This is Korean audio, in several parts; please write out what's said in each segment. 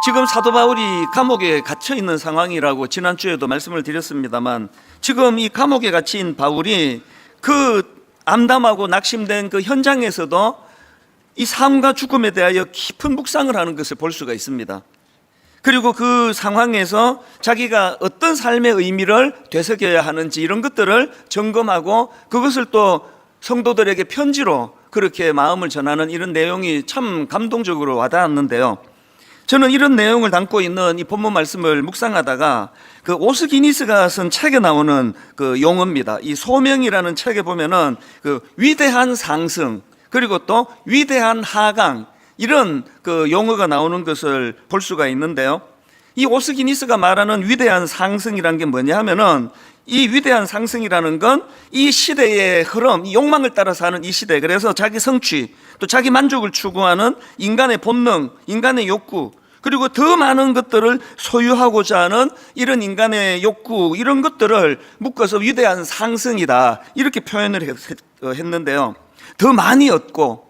지금 사도 바울이 감옥에 갇혀 있는 상황이라고 지난주에도 말씀을 드렸습니다만, 지금 이 감옥에 갇힌 바울이 그 암담하고 낙심된 그 현장에서도 이 삶과 죽음에 대하여 깊은 묵상을 하는 것을 볼 수가 있습니다. 그리고 그 상황에서 자기가 어떤 삶의 의미를 되새겨야 하는지 이런 것들을 점검하고 그것을 또 성도들에게 편지로 그렇게 마음을 전하는 이런 내용이 참 감동적으로 와닿았는데요. 저는 이런 내용을 담고 있는 이 본문 말씀을 묵상하다가 그 오스기니스가 쓴 책에 나오는 그 용어입니다. 이 소명이라는 책에 보면은 그 위대한 상승 그리고 또 위대한 하강 이런 그 용어가 나오는 것을 볼 수가 있는데요. 이 오스기니스가 말하는 위대한 상승이라는 게 뭐냐 하면은 이 위대한 상승이라는 건 이 시대의 흐름, 이 욕망을 따라서 하는 이 시대, 그래서 자기 성취, 또 자기 만족을 추구하는 인간의 본능, 인간의 욕구, 그리고 더 많은 것들을 소유하고자 하는 이런 인간의 욕구, 이런 것들을 묶어서 위대한 상승이다 이렇게 표현을 했는데요. 더 많이 얻고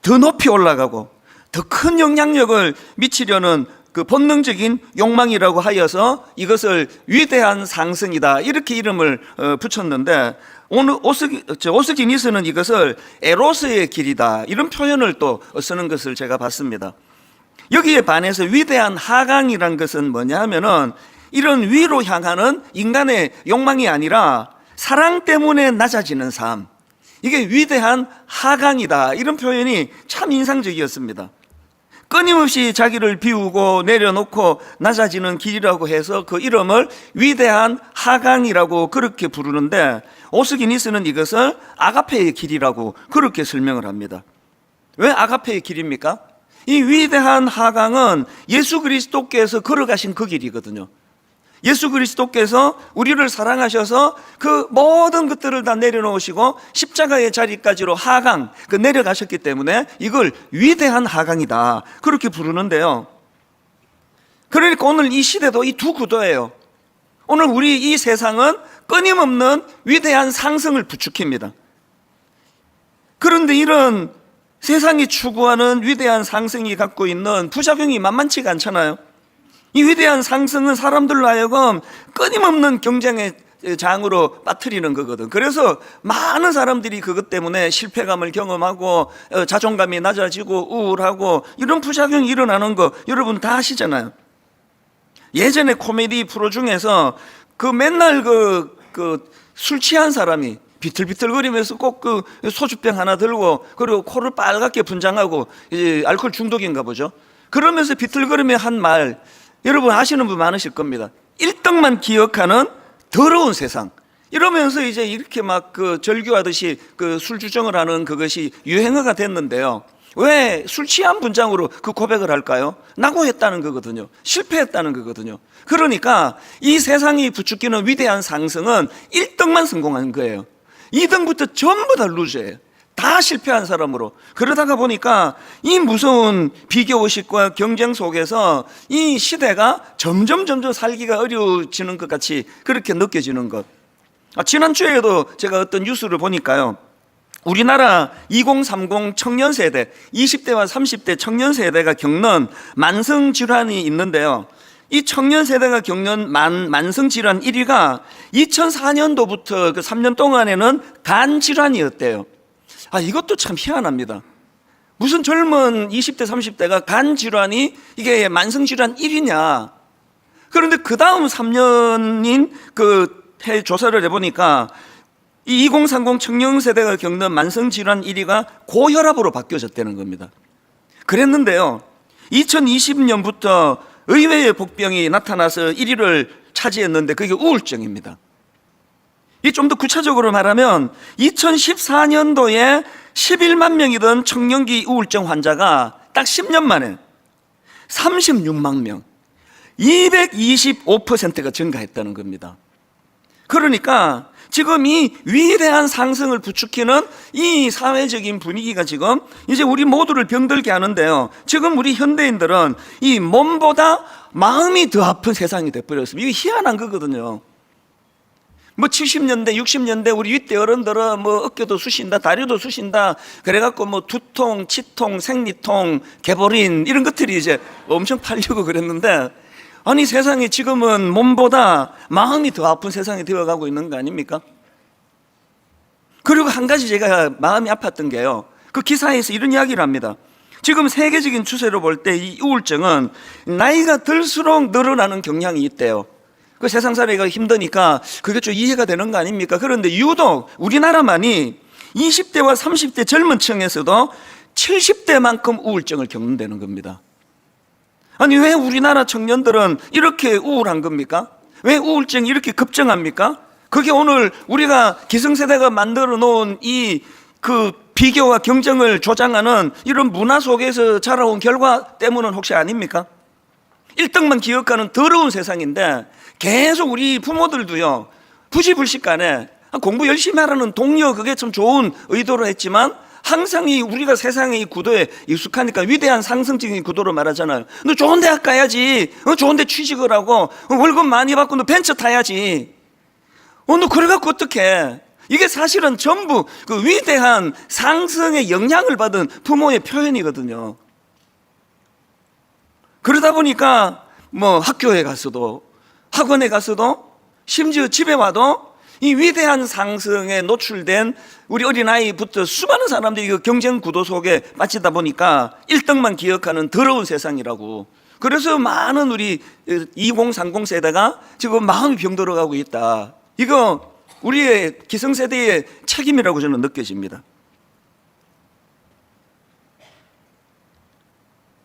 더 높이 올라가고 더 큰 영향력을 미치려는 그 본능적인 욕망이라고 하여서 이것을 위대한 상승이다 이렇게 이름을 붙였는데, 오늘 오스기니스는 이것을 에로스의 길이다 이런 표현을 또 쓰는 것을 제가 봤습니다. 여기에 반해서 위대한 하강이란 것은 뭐냐 하면은 이런 위로 향하는 인간의 욕망이 아니라 사랑 때문에 낮아지는 삶, 이게 위대한 하강이다 이런 표현이 참 인상적이었습니다. 끊임없이 자기를 비우고 내려놓고 낮아지는 길이라고 해서 그 이름을 위대한 하강이라고 그렇게 부르는데, 오스기니스는 이것을 아가페의 길이라고 그렇게 설명을 합니다. 왜 아가페의 길입니까? 이 위대한 하강은 예수 그리스도께서 걸어가신 그 길이거든요. 예수 그리스도께서 우리를 사랑하셔서 그 모든 것들을 다 내려놓으시고 십자가의 자리까지로 하강, 그 내려가셨기 때문에 이걸 위대한 하강이다 그렇게 부르는데요. 그러니까 오늘 이 시대도 이 두 구도예요. 오늘 우리 이 세상은 끊임없는 위대한 상승을 부추깁니다. 그런데 이런 세상이 추구하는 위대한 상승이 갖고 있는 부작용이 만만치가 않잖아요. 이 위대한 상승은 사람들로 하여금 끊임없는 경쟁의 장으로 빠뜨리는 거거든. 그래서 많은 사람들이 그것 때문에 실패감을 경험하고 자존감이 낮아지고 우울하고 이런 부작용이 일어나는 거 여러분 다 아시잖아요. 예전에 코미디 프로 중에서 그 맨날 술 취한 사람이 비틀비틀거리면서 꼭 그 소주병 하나 들고 그리고 코를 빨갛게 분장하고 이제 알코올 중독인가 보죠. 그러면서 비틀거리며 한 말 여러분 아시는 분 많으실 겁니다. 1등만 기억하는 더러운 세상. 이러면서 이제 이렇게 막 그 절규하듯이 그 술 주정을 하는 그것이 유행어가 됐는데요. 왜 술 취한 분장으로 그 고백을 할까요? 낙오했다는 거거든요. 실패했다는 거거든요. 그러니까 이 세상이 부추기는 위대한 상승은 1등만 성공한 거예요. 2등부터 전부 다 루저예요. 다 실패한 사람으로. 그러다가 보니까 이 무서운 비교의식과 경쟁 속에서 이 시대가 점점 살기가 어려워지는 것 같이 그렇게 느껴지는 것. 지난주에도 제가 어떤 뉴스를 보니까요, 우리나라 2030 청년 세대, 20대와 30대 청년 세대가 겪는 만성질환이 있는데요. 이 청년 세대가 겪는 만성질환 1위가 2004년도부터 그 3년 동안에는 간 질환이었대요. 이것도 참 희한합니다. 무슨 젊은 20대, 30대가 간 질환이 이게 만성질환 1위냐. 그런데 그 다음 3년인 그 해 조사를 해보니까 이 2030 청년 세대가 겪는 만성질환 1위가 고혈압으로 바뀌어졌다는 겁니다. 그랬는데요, 2020년부터 의외의 복병이 나타나서 1위를 차지했는데 그게 우울증입니다. 이 좀 더 구체적으로 말하면 2014년도에 11만 명이던 청년기 우울증 환자가 딱 10년 만에 36만 명, 225%가 증가했다는 겁니다. 그러니까 지금 이 위대한 상승을 부추기는 이 사회적인 분위기가 지금 이제 우리 모두를 병들게 하는데요. 지금 우리 현대인들은 이 몸보다 마음이 더 아픈 세상이 돼버렸습니다. 이게 희한한 거거든요. 뭐 70년대, 60년대 우리 윗대 어른들은 뭐 어깨도 쑤신다, 다리도 쑤신다. 그래갖고 뭐 두통, 치통, 생리통, 개보린 이런 것들이 이제 엄청 팔리고 그랬는데, 아니 세상이 지금은 몸보다 마음이 더 아픈 세상이 되어가고 있는 거 아닙니까? 그리고 한 가지 제가 마음이 아팠던 게요, 그 기사에서 이런 이야기를 합니다. 지금 세계적인 추세로 볼 때 이 우울증은 나이가 들수록 늘어나는 경향이 있대요. 그 세상 살기가 힘드니까 그게 좀 이해가 되는 거 아닙니까? 그런데 유독 우리나라만이 20대와 30대 젊은 층에서도 70대만큼 우울증을 겪는다는 겁니다. 아니 왜 우리나라 청년들은 이렇게 우울한 겁니까? 왜 우울증이 이렇게 급증합니까? 그게 오늘 우리가 기성세대가 만들어 놓은 이 그 비교와 경쟁을 조장하는 이런 문화 속에서 자라온 결과 때문은 혹시 아닙니까? 1등만 기억하는 더러운 세상인데 계속 우리 부모들도요, 부지불식간에 공부 열심히 하라는 동료, 그게 참 좋은 의도로 했지만 항상 이 우리가 세상의 이 구도에 익숙하니까 위대한 상승적인 구도로 말하잖아요. 너 좋은 대학 가야지, 좋은 데 취직을 하고, 월급 많이 받고 너 벤처 타야지. 너 그래갖고 어떡해. 이게 사실은 전부 그 위대한 상승의 영향을 받은 부모의 표현이거든요. 그러다 보니까 뭐 학교에 가서도, 학원에 가서도, 심지어 집에 와도 이 위대한 상승에 노출된 우리 어린아이부터 수많은 사람들이 그 경쟁 구도 속에 빠지다 보니까 1등만 기억하는 더러운 세상이라고. 그래서 많은 우리 2030 세대가 지금 마음이 병들어가고 있다. 이거 우리의 기성세대의 책임이라고 저는 느껴집니다.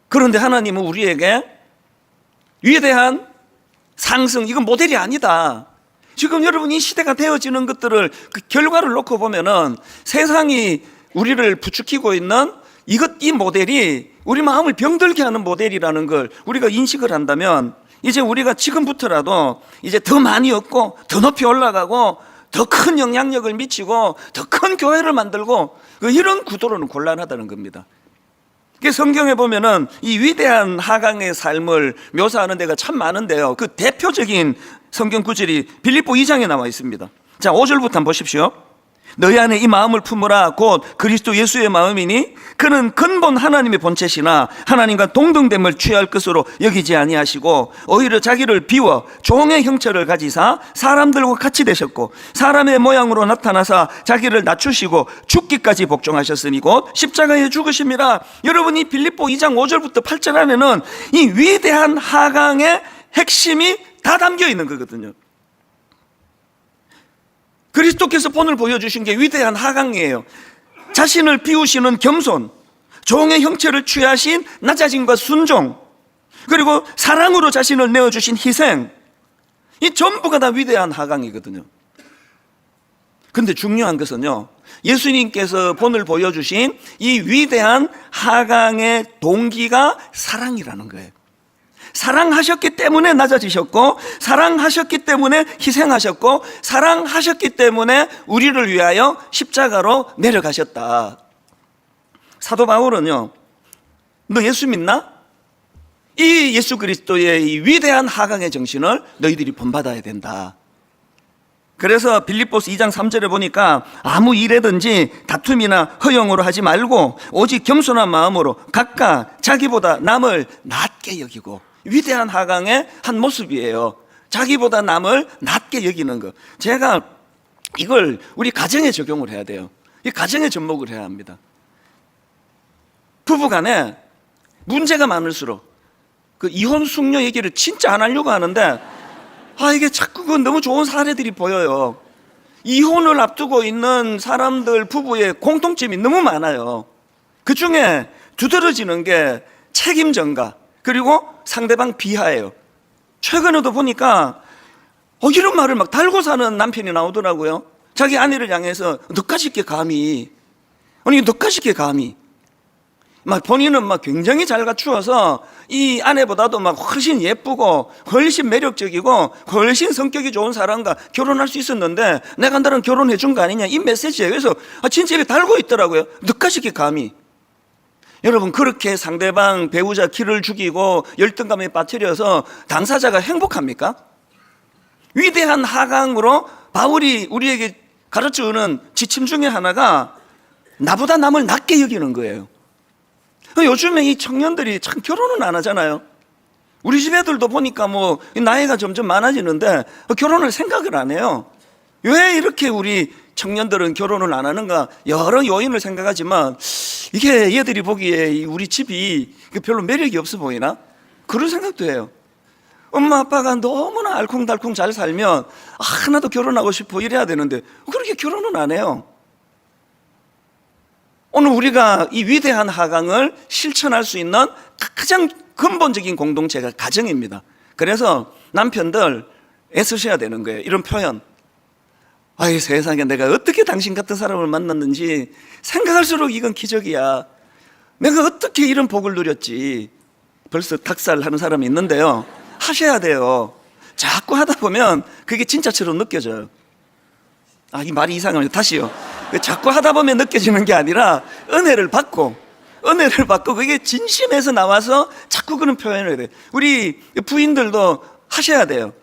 그런데 하나님은 우리에게 위대한 상승, 이건 모델이 아니다. 지금 여러분 이 시대가 되어지는 것들을 그 결과를 놓고 보면은 세상이 우리를 부추기고 있는 이 모델이 우리 마음을 병들게 하는 모델이라는 걸 우리가 인식을 한다면, 이제 우리가 지금부터라도 이제 더 많이 얻고 더 높이 올라가고 더 큰 영향력을 미치고 더 큰 교회를 만들고 이런 구도로는 곤란하다는 겁니다. 성경에 보면은 이 위대한 하강의 삶을 묘사하는 데가 참 많은데요, 그 대표적인 성경 구절이 빌립보 2장에 나와 있습니다. 자, 5절부터 한번 보십시오. 너희 안에 이 마음을 품으라. 곧 그리스도 예수의 마음이니 그는 근본 하나님의 본체시나 하나님과 동등됨을 취할 것으로 여기지 아니하시고 오히려 자기를 비워 종의 형체를 가지사 사람들과 같이 되셨고 사람의 모양으로 나타나사 자기를 낮추시고 죽기까지 복종하셨으니 곧 십자가에 죽으심이라. 여러분 이 빌립보 2장 5절부터 8절 안에는 이 위대한 하강의 핵심이 다 담겨 있는 거거든요. 그리스도께서 본을 보여주신 게 위대한 하강이에요. 자신을 비우시는 겸손, 종의 형체를 취하신 낮아짐과 순종, 그리고 사랑으로 자신을 내어주신 희생, 이 전부가 다 위대한 하강이거든요. 근데 중요한 것은요, 예수님께서 본을 보여주신 이 위대한 하강의 동기가 사랑이라는 거예요. 사랑하셨기 때문에 낮아지셨고, 사랑하셨기 때문에 희생하셨고, 사랑하셨기 때문에 우리를 위하여 십자가로 내려가셨다. 사도 바울은요, 너 예수 믿나? 이 예수 그리스도의 이 위대한 하강의 정신을 너희들이 본받아야 된다. 그래서 빌립보스 2장 3절에 보니까 아무 일에든지 다툼이나 허영으로 하지 말고 오직 겸손한 마음으로 각각 자기보다 남을 낮게 여기고, 위대한 하강의 한 모습이에요. 자기보다 남을 낮게 여기는 것. 제가 이걸 우리 가정에 적용을 해야 돼요. 이 가정에 접목을 해야 합니다. 부부간에 문제가 많을수록 그 이혼 숙녀 얘기를 진짜 안 하려고 하는데, 이게 자꾸 그 너무 좋은 사례들이 보여요. 이혼을 앞두고 있는 사람들 부부의 공통점이 너무 많아요. 그 중에 두드러지는 게 책임 전가, 그리고 상대방 비하예요. 최근에도 보니까 이런 말을 막 달고 사는 남편이 나오더라고요. 자기 아내를 향해서 너까지 이렇게 감히, 아니 너까지 이렇게 감히, 막 본인은 막 굉장히 잘 갖추어서 이 아내보다도 막 훨씬 예쁘고 훨씬 매력적이고 훨씬 성격이 좋은 사람과 결혼할 수 있었는데 내가 나랑 결혼해 준 거 아니냐, 이 메시지에. 그래서 진짜 이렇게 달고 있더라고요. 너까지 이렇게 감히. 여러분, 그렇게 상대방 배우자 기를 죽이고 열등감에 빠뜨려서 당사자가 행복합니까? 위대한 하강으로 바울이 우리에게 가르쳐주는 지침 중에 하나가 나보다 남을 낮게 여기는 거예요. 요즘에 이 청년들이 참 결혼은 안 하잖아요. 우리 집 애들도 보니까 뭐 나이가 점점 많아지는데 결혼을 생각을 안 해요. 왜 이렇게 우리 청년들은 결혼을 안 하는가? 여러 요인을 생각하지만 이게 얘들이 보기에 우리 집이 별로 매력이 없어 보이나? 그런 생각도 해요. 엄마 아빠가 너무나 알콩달콩 잘 살면 나도 결혼하고 싶어 이래야 되는데 그렇게 결혼은 안 해요. 오늘 우리가 이 위대한 하강을 실천할 수 있는 가장 근본적인 공동체가 가정입니다. 그래서 남편들 애쓰셔야 되는 거예요. 이런 표현. 아이 세상에 내가 어떻게 당신 같은 사람을 만났는지 생각할수록 이건 기적이야. 내가 어떻게 이런 복을 누렸지. 벌써 닭살하는 사람이 있는데요. 하셔야 돼요. 자꾸 하다 보면 그게 진짜처럼 느껴져요. 이 말이 이상합니다. 다시요. 자꾸 하다 보면 느껴지는 게 아니라 은혜를 받고 그게 진심에서 나와서 자꾸 그런 표현을 해야 돼요. 우리 부인들도 하셔야 돼요.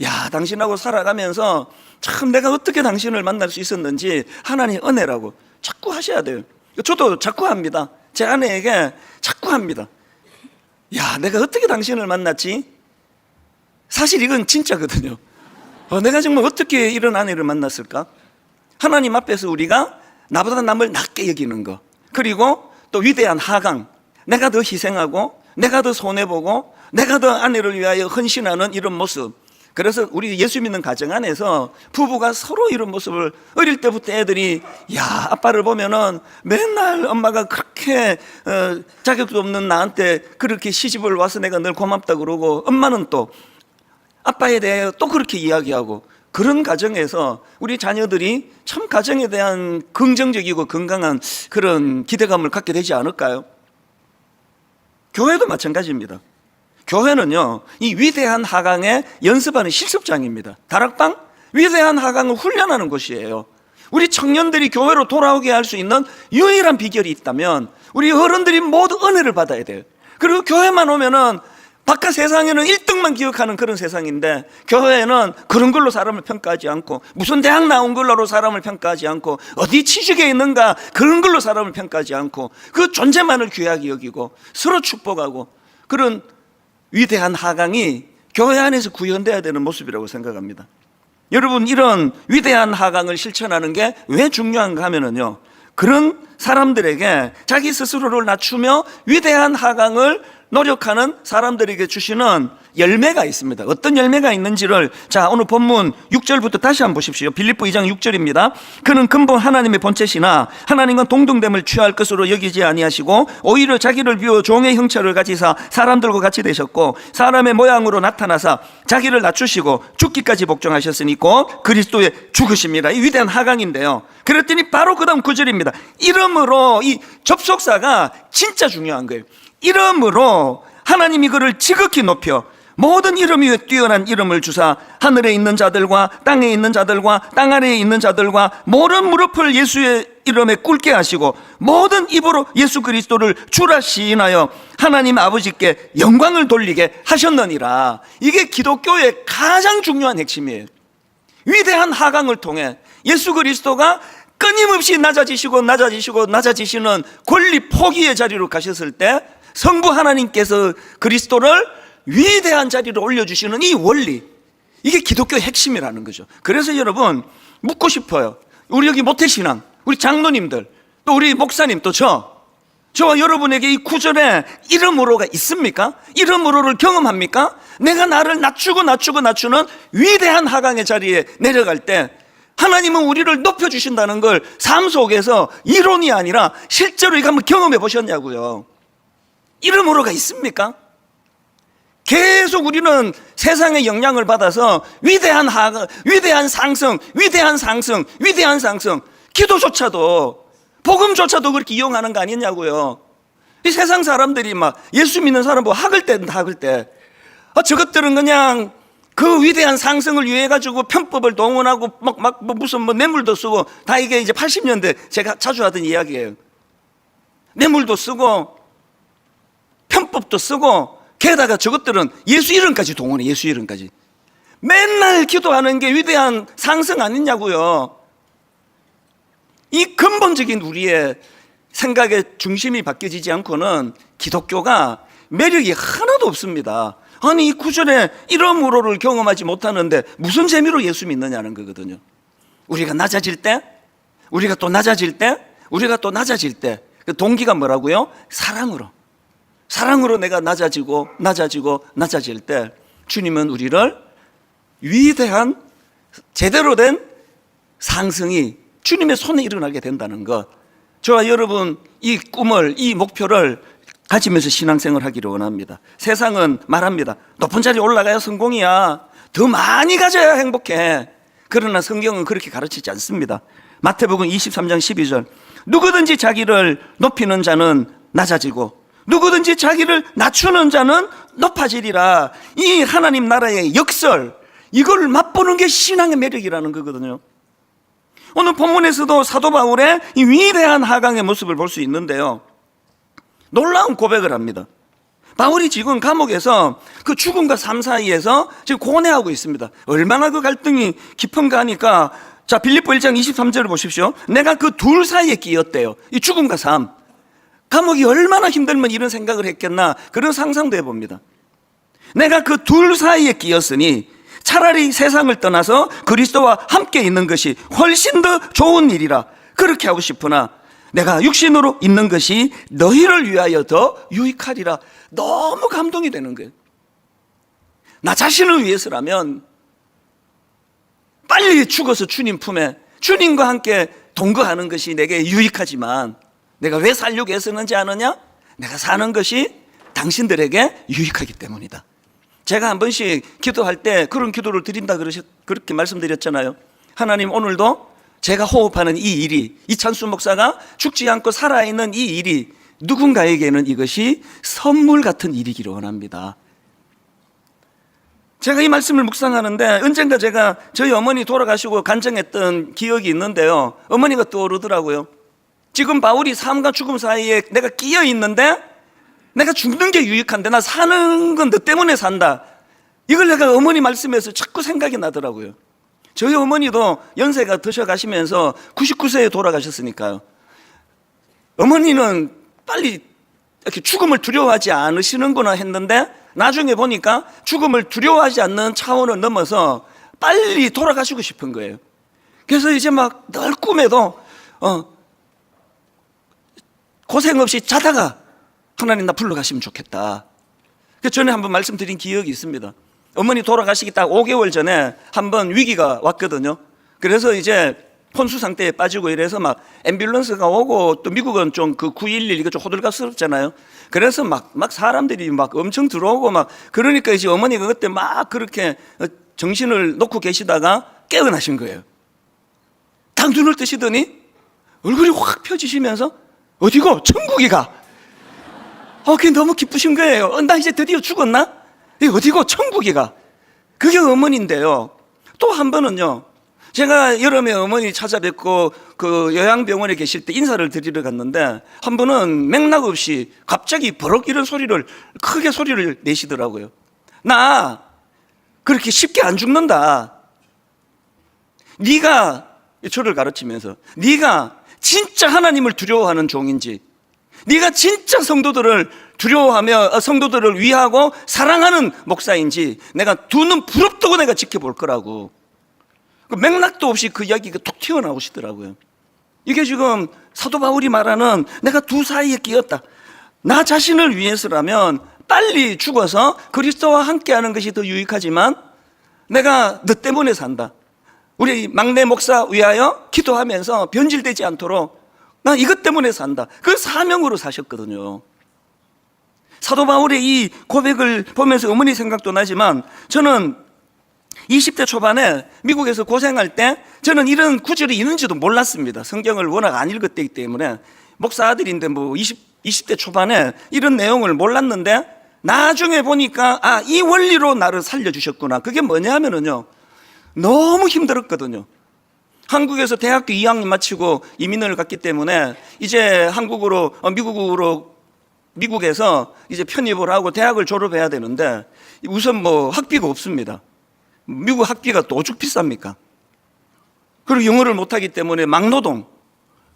야, 당신하고 살아가면서 참 내가 어떻게 당신을 만날 수 있었는지 하나님의 은혜라고 자꾸 하셔야 돼요. 저도 자꾸 합니다. 제 아내에게 자꾸 합니다. 야, 내가 어떻게 당신을 만났지? 사실 이건 진짜거든요. 내가 정말 어떻게 이런 아내를 만났을까? 하나님 앞에서 우리가 나보다 남을 낮게 여기는 거, 그리고 또 위대한 하강, 내가 더 희생하고 내가 더 손해보고 내가 더 아내를 위하여 헌신하는 이런 모습. 그래서 우리 예수 믿는 가정 안에서 부부가 서로 이런 모습을 어릴 때부터 애들이 아빠를 보면은 맨날 엄마가 그렇게 자격도 없는 나한테 그렇게 시집을 와서 내가 늘 고맙다 그러고 엄마는 또 아빠에 대해 또 그렇게 이야기하고 그런 가정에서 우리 자녀들이 참 가정에 대한 긍정적이고 건강한 그런 기대감을 갖게 되지 않을까요? 교회도 마찬가지입니다. 교회는요, 이 위대한 하강에 연습하는 실습장입니다. 다락방? 위대한 하강을 훈련하는 곳이에요. 우리 청년들이 교회로 돌아오게 할 수 있는 유일한 비결이 있다면 우리 어른들이 모두 은혜를 받아야 돼요. 그리고 교회만 오면은 바깥 세상에는 1등만 기억하는 그런 세상인데 교회에는 그런 걸로 사람을 평가하지 않고 무슨 대학 나온 걸로 사람을 평가하지 않고 어디 취직에 있는가 그런 걸로 사람을 평가하지 않고 그 존재만을 귀하게 여기고 서로 축복하고 그런 위대한 하강이 교회 안에서 구현돼야 되는 모습이라고 생각합니다. 여러분, 이런 위대한 하강을 실천하는 게 왜 중요한가 하면은요, 그런 사람들에게 자기 스스로를 낮추며 위대한 하강을 노력하는 사람들에게 주시는 열매가 있습니다. 어떤 열매가 있는지를 오늘 본문 6절부터 다시 한번 보십시오. 빌립보 2장 6절입니다. 그는 근본 하나님의 본체시나 하나님과 동등됨을 취할 것으로 여기지 아니하시고 오히려 자기를 비워 종의 형체를 가지사 사람들과 같이 되셨고 사람의 모양으로 나타나사 자기를 낮추시고 죽기까지 복종하셨으니 곧 그리스도의 죽으십니다. 이 위대한 하강인데요, 그랬더니 바로 그 다음 9절입니다. 이러므로 이 접속사가 진짜 중요한 거예요. 이름으로 하나님이 그를 지극히 높여 모든 이름 위에 뛰어난 이름을 주사 하늘에 있는 자들과 땅에 있는 자들과 땅 아래에 있는 자들과 모든 무릎을 예수의 이름에 꿇게 하시고 모든 입으로 예수 그리스도를 주라 시인하여 하나님 아버지께 영광을 돌리게 하셨느니라. 이게 기독교의 가장 중요한 핵심이에요. 위대한 하강을 통해 예수 그리스도가 끊임없이 낮아지시는 권리 포기의 자리로 가셨을 때 성부 하나님께서 그리스도를 위대한 자리로 올려주시는 이 원리, 이게 기독교의 핵심이라는 거죠. 그래서 여러분 묻고 싶어요. 우리 여기 모태신앙, 우리 장로님들, 또 우리 목사님, 또 저와 여러분에게 이 구절에 이름으로가 있습니까? 이름으로를 경험합니까? 내가 나를 낮추는 위대한 하강의 자리에 내려갈 때 하나님은 우리를 높여주신다는 걸 삶 속에서 이론이 아니라 실제로 이거 한번 경험해 보셨냐고요. 이름으로가 있습니까? 계속 우리는 세상의 영향을 받아서 위대한 상승, 기도조차도, 복음조차도 그렇게 이용하는 거 아니냐고요. 이 세상 사람들이 막 예수 믿는 사람 뭐 학을 때 저것들은 그냥 그 위대한 상승을 위해 가지고 편법을 동원하고 무슨 뇌물도 쓰고, 다 이게 이제 80년대 제가 자주 하던 이야기예요. 뇌물도 쓰고 편법도 쓰고, 게다가 저것들은 예수 이름까지 동원해. 예수 이름까지 맨날 기도하는 게 위대한 상승 아니냐고요. 이 근본적인 우리의 생각의 중심이 바뀌어지지 않고는 기독교가 매력이 하나도 없습니다. 아니, 이 구절에 이러므로를 경험하지 못하는데 무슨 재미로 예수 믿느냐는 거거든요. 우리가 낮아질 때, 우리가 또 낮아질 때, 우리가 또 낮아질 때, 그 동기가 뭐라고요? 사랑으로 내가 낮아지고 낮아질 때 주님은 우리를 위대한 제대로 된 상승이 주님의 손에 일어나게 된다는 것, 저와 여러분 이 꿈을, 이 목표를 가지면서 신앙생활 하기를 원합니다. 세상은 말합니다. 높은 자리에 올라가야 성공이야. 더 많이 가져야 행복해. 그러나 성경은 그렇게 가르치지 않습니다. 마태복음 23장 12절, 누구든지 자기를 높이는 자는 낮아지고 누구든지 자기를 낮추는 자는 높아지리라. 이 하나님 나라의 역설, 이걸 맛보는 게 신앙의 매력이라는 거거든요. 오늘 본문에서도 사도 바울의 이 위대한 하강의 모습을 볼 수 있는데요, 놀라운 고백을 합니다. 바울이 지금 감옥에서 그 죽음과 삶 사이에서 지금 고뇌하고 있습니다. 얼마나 그 갈등이 깊은가 하니까, 자, 빌립보 1장 23절을 보십시오. 내가 그 둘 사이에 끼었대요. 이 죽음과 삶, 감옥이 얼마나 힘들면 이런 생각을 했겠나, 그런 상상도 해봅니다. 내가 그 둘 사이에 끼었으니 차라리 세상을 떠나서 그리스도와 함께 있는 것이 훨씬 더 좋은 일이라 그렇게 하고 싶으나 내가 육신으로 있는 것이 너희를 위하여 더 유익하리라. 너무 감동이 되는 거예요. 나 자신을 위해서라면 빨리 죽어서 주님 품에 주님과 함께 동거하는 것이 내게 유익하지만, 내가 왜 살려고 애쓰는지 아느냐? 내가 사는 것이 당신들에게 유익하기 때문이다. 제가 한 번씩 기도할 때 그런 기도를 드린다 그렇게 말씀드렸잖아요. 하나님, 오늘도 제가 호흡하는 이 일이, 이찬수 목사가 죽지 않고 살아있는 이 일이 누군가에게는 이것이 선물 같은 일이기를 원합니다. 제가 이 말씀을 묵상하는데 언젠가 제가 저희 어머니 돌아가시고 간증했던 기억이 있는데요, 어머니가 떠오르더라고요. 지금 바울이 삶과 죽음 사이에 내가 끼어 있는데 내가 죽는 게 유익한데 나 사는 건 너 때문에 산다. 이걸 내가 어머니 말씀에서 자꾸 생각이 나더라고요. 저희 어머니도 연세가 드셔가시면서 99세에 돌아가셨으니까요. 어머니는 빨리 이렇게 죽음을 두려워하지 않으시는구나 했는데 나중에 보니까 죽음을 두려워하지 않는 차원을 넘어서 빨리 돌아가시고 싶은 거예요. 그래서 이제 막 늘 꿈에도 고생 없이 자다가 하나님 나 불러가시면 좋겠다. 그래서 전에 한번 말씀드린 기억이 있습니다. 어머니 돌아가시기 딱 5개월 전에 한번 위기가 왔거든요. 그래서 이제 혼수 상태에 빠지고 이래서 막 앰뷸런스가 오고, 또 미국은 좀 그 911 이거 좀 호들갑스럽잖아요. 그래서 막 사람들이 막 엄청 들어오고 막 그러니까 이제 어머니가 그때 막 그렇게 정신을 놓고 계시다가 깨어나신 거예요. 딱 눈을 뜨시더니 얼굴이 확 펴지시면서 어디고? 천국이가. 그게 너무 기쁘신 거예요. 나 이제 드디어 죽었나? 어디고? 천국이가. 그게 어머니인데요. 또 한 번은요, 제가 여름에 어머니 찾아뵙고 그 요양병원에 계실 때 인사를 드리러 갔는데 한 분은 맥락 없이 갑자기 버럭 이런 소리를, 크게 소리를 내시더라고요. 나 그렇게 쉽게 안 죽는다. 네가, 저를 가르치면서, 네가 진짜 하나님을 두려워하는 종인지, 네가 진짜 성도들을 두려워하며 성도들을 위하고 사랑하는 목사인지 내가 두 눈 부릅뜨고 내가 지켜볼 거라고. 그 맥락도 없이 그 이야기가 툭 튀어나오시더라고요. 이게 지금 사도 바울이 말하는 내가 두 사이에 끼었다. 나 자신을 위해서라면 빨리 죽어서 그리스도와 함께하는 것이 더 유익하지만 내가 너 때문에 산다. 우리 막내 목사 위하여 기도하면서 변질되지 않도록 나 이것 때문에 산다. 그 사명으로 사셨거든요. 사도 바울의 이 고백을 보면서 어머니 생각도 나지만, 저는 20대 초반에 미국에서 고생할 때 저는 이런 구절이 있는지도 몰랐습니다. 성경을 워낙 안 읽었기 때문에. 목사 아들인데 뭐 20대 초반에 이런 내용을 몰랐는데 나중에 보니까 이 원리로 나를 살려주셨구나. 그게 뭐냐 하면은요, 너무 힘들었거든요. 한국에서 대학교 2학년 마치고 이민을 갔기 때문에 이제 미국에서 이제 편입을 하고 대학을 졸업해야 되는데 우선 뭐 학비가 없습니다. 미국 학비가 또 오죽 비쌉니까? 그리고 영어를 못하기 때문에 막노동,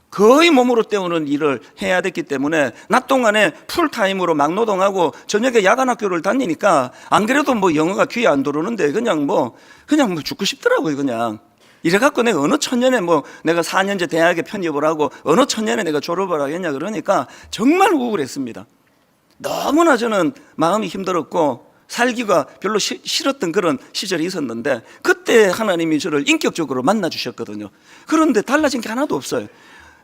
거의 몸으로 때우는 일을 해야 됐기 때문에 낮 동안에 풀타임으로 막노동하고 저녁에 야간학교를 다니니까 안 그래도 뭐 영어가 귀에 안 들어오는데 그냥 뭐 죽고 싶더라고요. 그냥 이래갖고 내가 어느 천년에 뭐 내가 4년제 대학에 편입을 하고 어느 천년에 내가 졸업을 하겠냐 그러니까 정말 우울했습니다. 너무나 저는 마음이 힘들었고 살기가 별로 싫었던 그런 시절이 있었는데 그때 하나님이 저를 인격적으로 만나 주셨거든요. 그런데 달라진 게 하나도 없어요.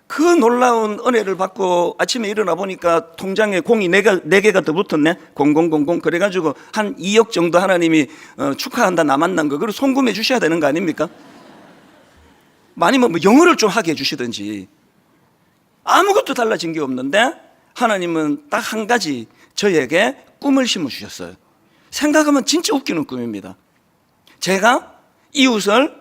그 놀라운 은혜를 받고 아침에 일어나 보니까 통장에 공이 4개가 더 붙었네. 0000. 그래가지고 한 2억 정도 하나님이 축하한다 나 만난 거 그리고 송금해 주셔야 되는 거 아닙니까? 아니면 뭐 영어를 좀 하게 해주시든지. 아무것도 달라진 게 없는데 하나님은 딱 한 가지 저에게 꿈을 심어주셨어요. 생각하면 진짜 웃기는 꿈입니다. 제가 이웃을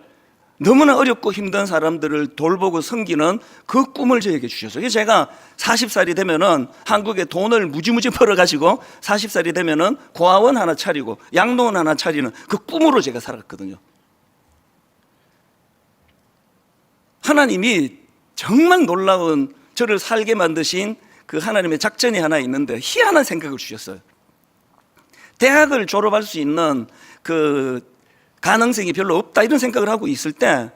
너무나 어렵고 힘든 사람들을 돌보고 섬기는 그 꿈을 저에게 주셨어요. 제가 40살이 되면은 한국에 돈을 무지무지 벌어가지고 40살이 되면은 고아원 하나 차리고 양로원 하나 차리는 그 꿈으로 제가 살았거든요. 하나님이 정말 놀라운 저를 살게 만드신 그 하나님의 작전이 하나 있는데 희한한 생각을 주셨어요. 대학을 졸업할 수 있는 그 가능성이 별로 없다 이런 생각을 하고 있을 때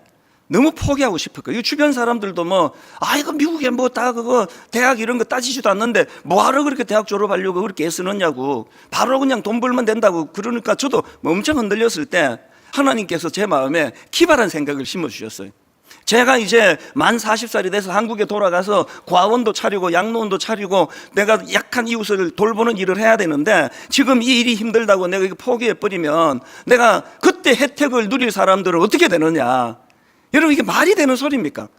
너무 포기하고 싶었거든요. 주변 사람들도 이거 미국에 그거 대학 이런 거 따지지도 않는데 뭐하러 그렇게 대학 졸업하려고 그렇게 애쓰느냐고 바로 그냥 돈 벌면 된다고 그러니까 저도 엄청 흔들렸을 때 하나님께서 제 마음에 기발한 생각을 심어주셨어요. 제가 이제 만 40살이 돼서 한국에 돌아가서 고아원도 차리고 양로원도 차리고 내가 약한 이웃을 돌보는 일을 해야 되는데 지금 이 일이 힘들다고 내가 이거 포기해버리면 내가 그때 혜택을 누릴 사람들은 어떻게 되느냐. 여러분 이게 말이 되는 소리입니까?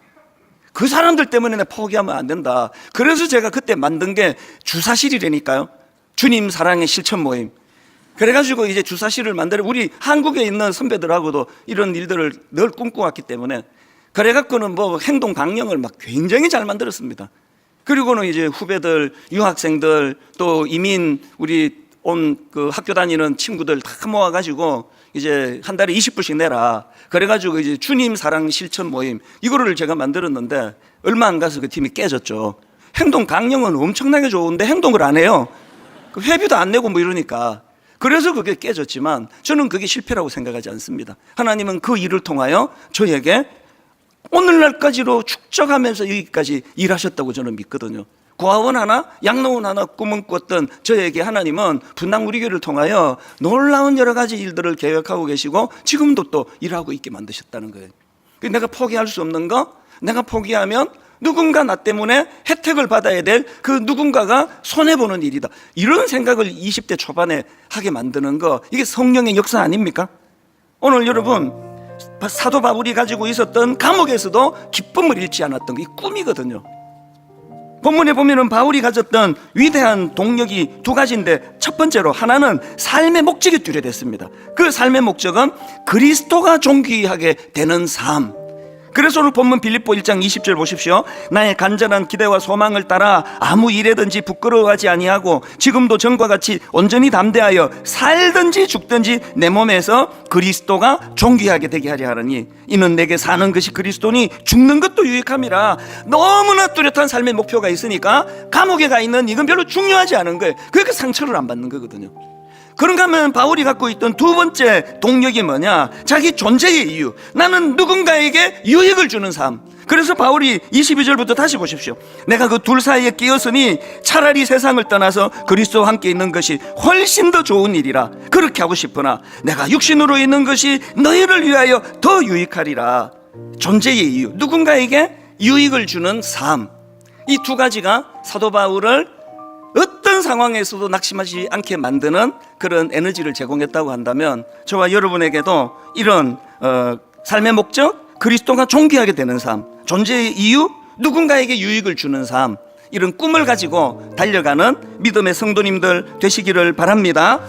그 사람들 때문에 내가 포기하면 안 된다. 그래서 제가 그때 만든 게 주사실이라니까요. 주님 사랑의 실천 모임. 그래가지고 이제 주사실을 만들어 우리 한국에 있는 선배들하고도 이런 일들을 늘 꿈꿔왔기 때문에 그래갖고는 행동 강령을 굉장히 잘 만들었습니다. 그리고는 이제 후배들, 유학생들 또 이민 우리 온 그 학교 다니는 친구들 다 모아가지고 이제 한 달에 20불씩 내라. 그래가지고 이제 주님 사랑 실천 모임 이거를 제가 만들었는데 얼마 안 가서 그 팀이 깨졌죠. 행동 강령은 엄청나게 좋은데 행동을 안 해요. 그 회비도 안 내고 이러니까. 그래서 그게 깨졌지만 저는 그게 실패라고 생각하지 않습니다. 하나님은 그 일을 통하여 저에게 오늘날까지로 축적하면서 여기까지 일하셨다고 저는 믿거든요. 고아원 하나, 양로원 하나 꿈을 꿨던 저에게 하나님은 분당 우리 교회를 통하여 놀라운 여러 가지 일들을 계획하고 계시고 지금도 또 일하고 있게 만드셨다는 거예요. 내가 포기할 수 없는 거, 내가 포기하면 누군가 나 때문에 혜택을 받아야 될 그 누군가가 손해보는 일이다. 이런 생각을 20대 초반에 하게 만드는 거, 이게 성령의 역사 아닙니까? 오늘 여러분 사도 바울이 가지고 있었던 감옥에서도 기쁨을 잃지 않았던 게 꿈이거든요. 본문에 보면은 바울이 가졌던 위대한 동력이 두 가지인데 첫 번째로 하나는 삶의 목적이 뚜렷했습니다. 그 삶의 목적은 그리스도가 존귀하게 되는 삶. 그래서 오늘 본문 빌립보 1장 20절 보십시오. 나의 간절한 기대와 소망을 따라 아무 일에든지 부끄러워하지 아니하고 지금도 전과 같이 온전히 담대하여 살든지 죽든지 내 몸에서 그리스도가 존귀하게 되게 하려 하느니 이는 내게 사는 것이 그리스도니 죽는 것도 유익함이라. 너무나 뚜렷한 삶의 목표가 있으니까 감옥에 가 있는 이건 별로 중요하지 않은 거예요. 그러니까 상처를 안 받는 거거든요. 그런가 하면 바울이 갖고 있던 두 번째 동력이 뭐냐? 자기 존재의 이유. 나는 누군가에게 유익을 주는 삶. 그래서 바울이 22절부터 다시 보십시오. 내가 그 둘 사이에 끼었으니 차라리 세상을 떠나서 그리스도와 함께 있는 것이 훨씬 더 좋은 일이라. 그렇게 하고 싶으나 내가 육신으로 있는 것이 너희를 위하여 더 유익하리라. 존재의 이유. 누군가에게 유익을 주는 삶. 이 두 가지가 사도 바울을 어떤 상황에서도 낙심하지 않게 만드는 그런 에너지를 제공했다고 한다면 저와 여러분에게도 이런 삶의 목적, 그리스도가 존귀하게 되는 삶, 존재의 이유, 누군가에게 유익을 주는 삶, 이런 꿈을 가지고 달려가는 믿음의 성도님들 되시기를 바랍니다.